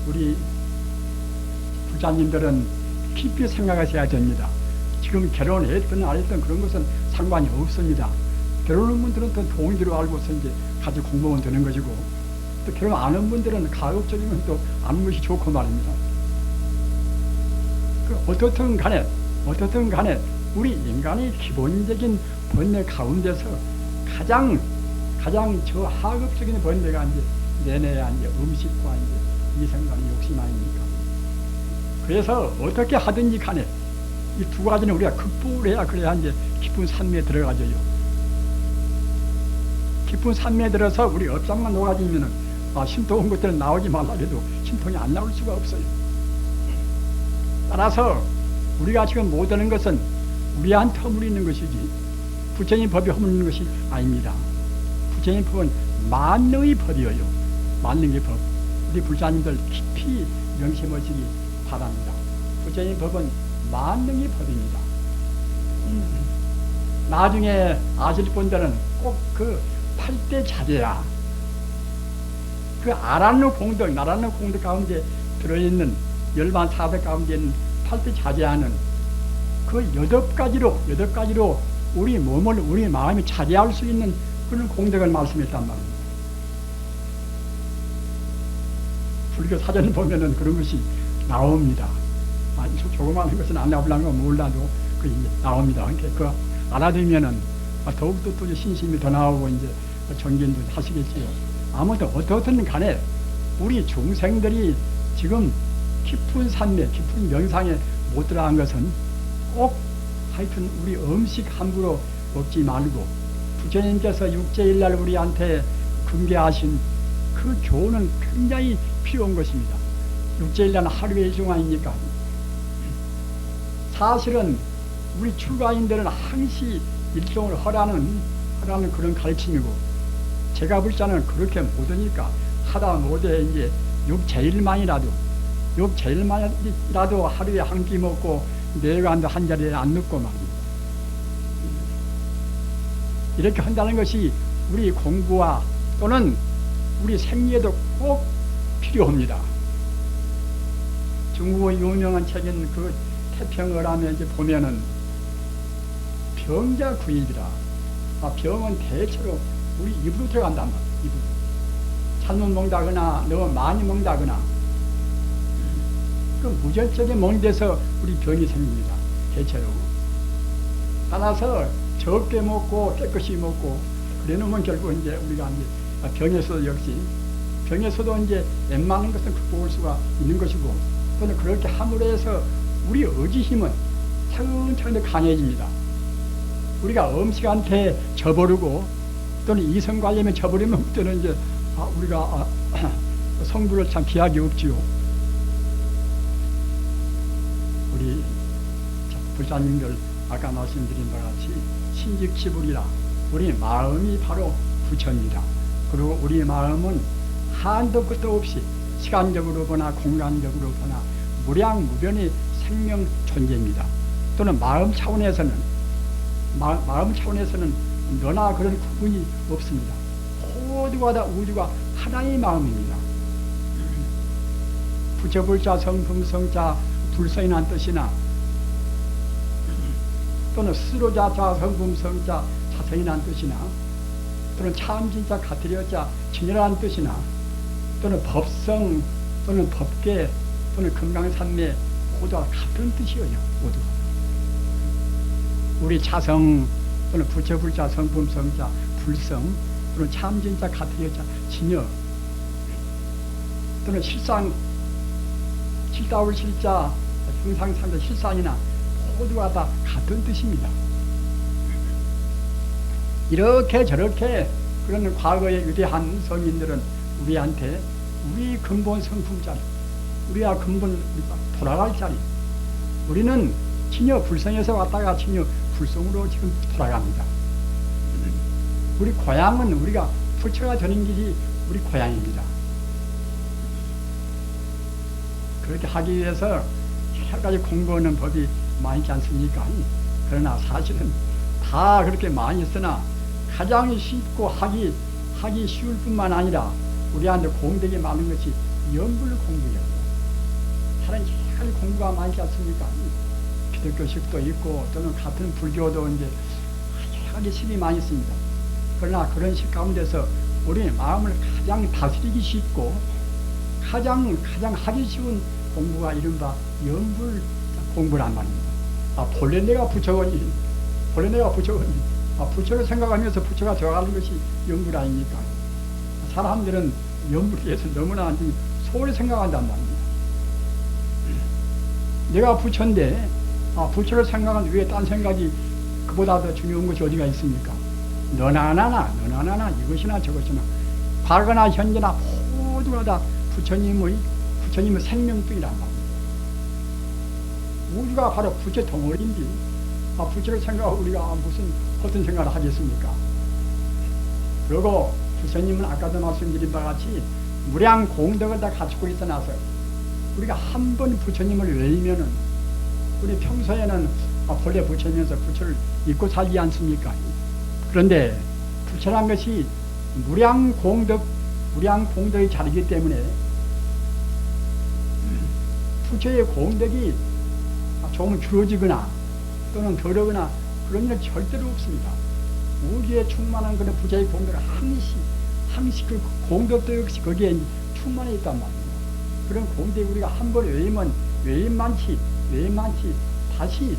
우리 부자님들은 깊이 생각하셔야 됩니다. 지금 결혼했든 안 했든 그런 것은 상관이 없습니다. 결혼한 분들은 또 동의대로 알고서 이제 같이 공부하면 되는 것이고 또 결혼 안 한 분들은 가급적이면 또 안 하는 것이 좋고 말입니다. 어떻든 간에 우리 인간의 기본적인 번뇌 가운데서 가장 저 하급적인 번뇌가 이제 내내야 이제 음식과 이제 이성간의 욕심 아닙니까? 그래서 어떻게 하든지 간에 이 두 가지는 우리가 극복을 해야 그래야 이제 깊은 산매에 들어가져요. 깊은 산매에 들어서 우리 업장만 녹아지면은 신통 온 것들은 나오지 말라 해도 신통이 안 나올 수가 없어요. 따라서 우리가 지금 못하는 것은 우리한테 허물리는 것이지 부처님 법이 허물리는 것이 아닙니다. 부처님 법은 만능의 법이에요. 만능의 법. 우리 불자님들 깊이 명심하시기 바랍니다. 부처님 법은 만능의 법입니다. 나중에 아실 분들은 꼭 그 8대 자제야. 그 나라는 공덕 가운데 들어있는 열반 사백 가운데 있는 팔대자재하는 그 8가지로 우리 몸을, 우리 마음이 차지할 수 있는 그런 공덕을 말씀했단 말입니다. 불교 사전 보면은 그런 것이 나옵니다. 조그마한 것은 안 나오려는 건 몰라도 그 이제 나옵니다. 그러니까 그 알아두면은 더욱더 또 신심이 더 나오고 이제 정진도 하시겠지요. 아무튼 어떻든 간에 우리 중생들이 지금 깊은 산매, 깊은 명상에 못 들어간 것은 꼭 하여튼 우리 음식 함부로 먹지 말고 부처님께서 육제일날 우리한테 금계하신 그 교훈은 굉장히 필요한 것입니다. 육제일날은 하루에 일종 아닙니까? 사실은 우리 출가인들은 항시 일종을 허라는 그런 가르침이고, 제가 볼 때는 그렇게 못하니까 하다 못해 이제 육제일만이라도 하루에 한 끼 먹고 내관도 한 자리에 안 눕고 말입니다. 이렇게 한다는 것이 우리 공부와 또는 우리 생리에도 꼭 필요합니다. 중국의 유명한 책인 그 태평어람에 이제 보면은 병자구입이라. 병은 대체로 우리 입으로 들어간단 말이에요. 입으로. 잘못 먹다거나 너무 많이 먹다거나 그 무절적인 먹는 데서 우리 병이 생깁니다. 대체로. 따라서 적게 먹고 깨끗이 먹고 그래 놓으면 결국 이제 우리가 이제 병에서도 역시 병에서도 이제 웬만한 것은 극복할 수가 있는 것이고, 또는 그렇게 함으로 해서 우리 의지 힘은 차근차근 강해집니다. 우리가 음식한테 져버리고 또는 이성관념에 져버리면 그때는 이제 우리가 성부를 참 피하기 없지요. 우리 불사님들 아까 말씀드린 바와 같이 신직치불이라, 우리 마음이 바로 부처입니다. 그리고 우리 마음은 한도 끝도 없이 시간적으로 보나 공간적으로 보나 무량무변의 생명 존재입니다. 또는 마음 차원에서는 너나 그런 구분이 없습니다. 모두가 다 우주가 하나의 마음입니다. 부처불자 성품성자 불성이란 뜻이나 또는 스스로자자 성품성자 자성이란 뜻이나 또는 참진자 가트려자 진열한 뜻이나 또는 법성 또는 법계 또는 금강산매 모두가 같은 뜻이에요. 모두가. 우리 자성 또는 부처불자 성품성자 불성 또는 참진자 가트려자 진열 또는 실상 실다울 실자 평상상자 실상이나 모두가 다 같은 뜻입니다. 이렇게 저렇게 그런 과거의 위대한 성인들은 우리한테 우리 근본 성품자리, 우리가 근본 돌아갈 자리, 우리는 진여 불성에서 왔다가 진여 불성으로 지금 돌아갑니다. 우리 고향은 우리가 부처가 되는 길이 우리 고향입니다. 그렇게 하기 위해서 여러 가지 공부하는 법이 많지 않습니까? 그러나 사실은 다 그렇게 많이 있으나 가장 쉽고 하기 쉬울 뿐만 아니라 우리한테 공덕이 많은 것이 연불 공부예요. 다른 잘 공부가 많지 않습니까? 기독교식도 있고 또는 같은 불교도 이제 하기 식이 많이 있습니다. 그러나 그런 식 가운데서 우리 마음을 가장 다스리기 쉽고 가장 하기 쉬운 공부가 이른바 연불 공부란 말입니다. 본래 내가 부처거니 부처를 생각하면서 부처가 되어가는 것이 연불 아닙니까? 사람들은 연불에 대해서 너무나 소홀히 생각한단 말입니다. 내가 부처인데 부처를 생각하는 위에 딴 생각이 그보다 더 중요한 것이 어디가 있습니까? 너나 나나 이것이나 저것이나 과거나 현재나 모두가 다 부처님의 생명뿐이란 말입니다. 우주가 바로 부처 덩어리인데 부처를 생각하고 우리가 무슨 어떤 생각을 하겠습니까? 그리고 부처님은 아까도 말씀드린 바와 같이 무량 공덕을 다 갖추고 있어 나서 우리가 한 번 부처님을 외우면은 우리 평소에는 본래 부처면서 부처를 잊고 살지 않습니까? 그런데 부처란 것이 무량 공덕의 자리이기 때문에 부처의 공덕이 조금 줄어지거나 또는 덜하거나 그런 일은 절대로 없습니다. 우주에 충만한 그런 부처의 공덕은 항시 그 공덕도 역시 거기에 충만해 있단 말입니다. 그런 공덕이 우리가 한 번 외우면 외만치 다시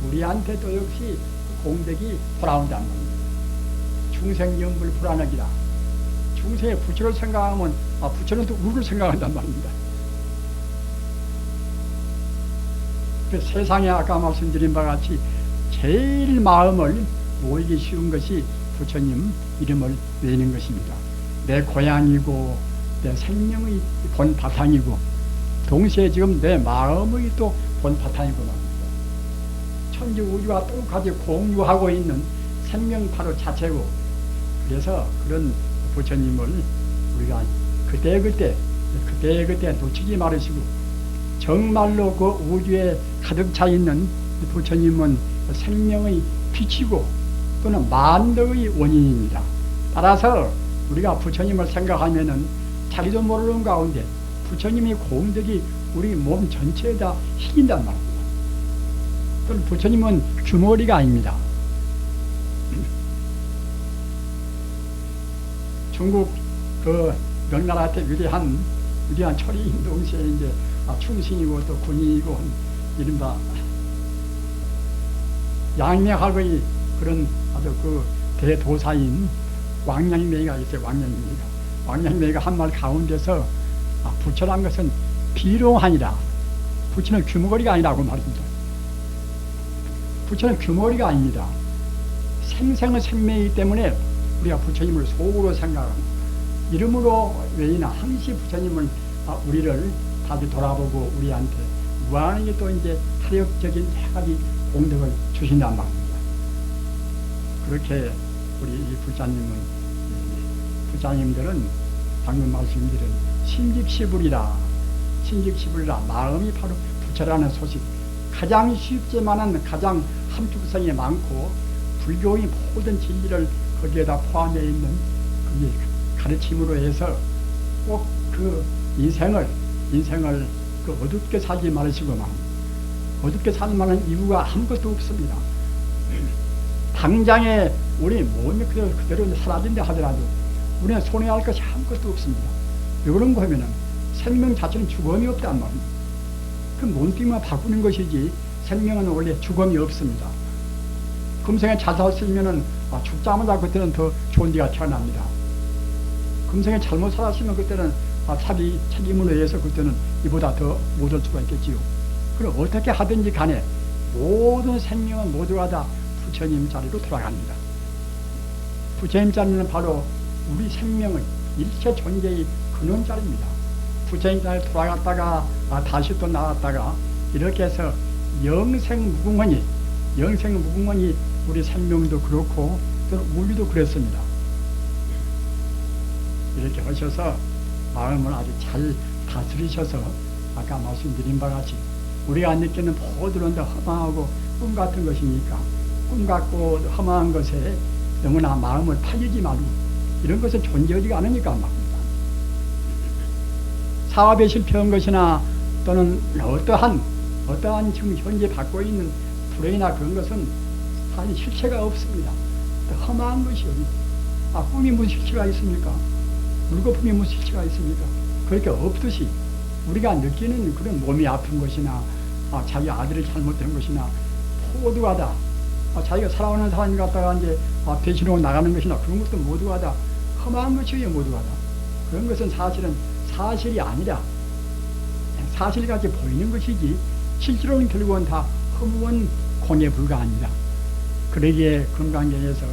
우리한테 또 역시 그 공덕이 돌아온단 말입니다. 중생연불 불안하기라. 중생의 부처를 생각하면 부처는 또 우리를 생각한단 말입니다. 그래서 세상에 아까 말씀드린 바와 같이 제일 마음을 모이기 쉬운 것이 부처님 이름을 외우는 것입니다. 내 고향이고 내 생명의 본 바탕이고 동시에 지금 내 마음의 또 본 바탕이고 말입니다. 천지 우주와 똑같이 공유하고 있는 생명 바로 자체고, 그래서 그런 부처님을 우리가 그때그때 놓치지 말으시고, 정말로 그 우주에 가득 차 있는 부처님은 생명의 빛이고 또는 만덕의 원인입니다. 따라서 우리가 부처님을 생각하면은 자기도 모르는 가운데 부처님의 공덕이 우리 몸 전체에다 희긴단 말입니다. 또는 부처님은 규모리가 아닙니다. 중국 그 명나라 때 위대한 철인 동시에 이제 충신이고 또 군인이고 이른바 양명학의 그런 아주 그 대도사인 왕양매가 있어요. 왕양매가 한 말 가운데서 부처란 것은 비롱하니라. 부처는 규모거리가 아니라고 말입니다. 부처는 규모거리가 아닙니다. 생생의 생명이기 때문에 우리가 부처님을 속으로 생각합니다. 이름으로 외이나 항시 부처님을 우리를 다시 돌아보고 우리한테 무한하게 또 이제 타력적인 세 가지 공덕을 주신단 말입니다. 그렇게 우리 이 부자님들은 방금 말씀드린 신직시불이라 마음이 바로 부처라는 소식, 가장 쉽지만은 가장 함축성이 많고 불교의 모든 진리를 거기에다 포함되어 있는 그게 가르침으로 해서 꼭 그 인생을 그 어둡게 살지 말으시고만, 어둡게 살 만한 이유가 아무것도 없습니다. 당장에 우리 몸이 그대로 사라진다 하더라도 우리는 손해할 것이 아무것도 없습니다. 왜 그런가 하면은 생명 자체는 죽음이 없단 말입니다. 그 몸뚱이만 바꾸는 것이지 생명은 원래 죽음이 없습니다. 금생에 잘 살았으면은 죽자마자 그때는 더 좋은 데가 태어납니다. 금생에 잘못 살았으면 그때는 자기 책임으로 해서 그때는 이보다 더 못할 수가 있겠지요. 그럼 어떻게 하든지 간에 모든 생명은 모두가 다 부처님 자리로 돌아갑니다. 부처님 자리는 바로 우리 생명의 일체 존재의 근원 자리입니다. 부처님 자리에 돌아갔다가 다시 또 나왔다가 이렇게 해서 영생무궁헌이 우리 생명도 그렇고 또 우리도 그랬습니다. 이렇게 하셔서 마음을 아주 잘 다스리셔서 아까 말씀드린 바와 같이 우리가 느끼는 모든 다 허망하고 꿈 같은 것이니까 꿈 같고 허망한 것에 너무나 마음을 팔리지 말고, 이런 것은 존재하지가 않으니까 말입니다. 사업에 실패한 것이나 또는 어떠한 지금 현재 받고 있는 불행이나 그런 것은 사실 실체가 없습니다. 허망한 것이요. 꿈이 무슨 실체가 있습니까? 물거품이 무슨 실체가 있습니까? 그렇게 없듯이 우리가 느끼는 그런 몸이 아픈 것이나 자기 아들이 잘못된 것이나 모두가 다 자기가 살아오는 사람이 갖다가 이제 배신하고 나가는 것이나 그런 것도 모두가 다 험한 것이에요. 모두가 다. 그런 것은 사실은 사실이 아니라 사실같이 보이는 것이지 실제로는 결국은 다 허무한 공에 불과합니다. 그러기에 금강경에서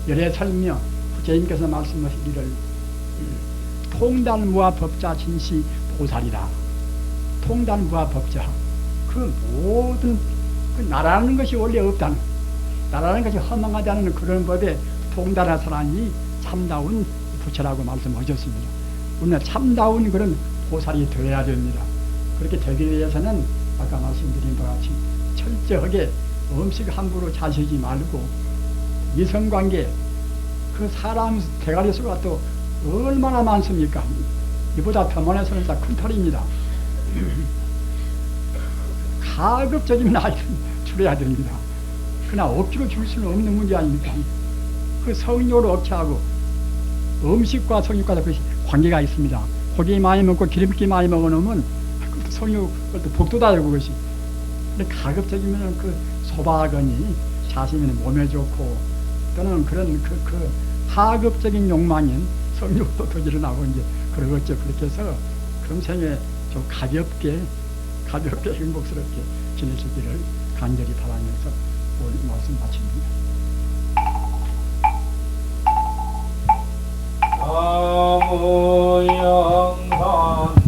열애 설명 부처님께서 말씀하시기를 통달무아법자 진시 보살이라. 통달무아법자, 그 모든 그 나라는 것이 원래 없다는, 나라는 것이 허망하다는 그런 법에 통달한 사람이 참다운 부처라고 말씀하셨습니다. 우리는 참다운 그런 보살이 되어야 됩니다. 그렇게 되기 위해서는 아까 말씀드린 바와 같이 철저하게 음식 함부로 자시지 말고 이성관계, 그 사람 대가리 수가 또 얼마나 많습니까? 이보다 더 많아서는 다 큰 털입니다. 가급적이면 줄여야 됩니다. 그러나 억지로 줄 수는 없는 문제 아닙니까? 그 성욕을 억제하고 음식과 성욕과 그 관계가 있습니다. 고기 많이 먹고 기름기 많이 먹어놓으면 그것도 성욕, 그것도 복도다 그것이. 근데 가급적이면 그 소박하거니 자신의 몸에 좋고 또는 그런 그 하급적인 욕망인 성욕도 더 일어나고 이제 그러겠죠. 그렇게 해서 금생에 좀 가볍게 행복스럽게 지내시기를 간절히 바라면서 오늘 말씀 마칩니다. 나무 영산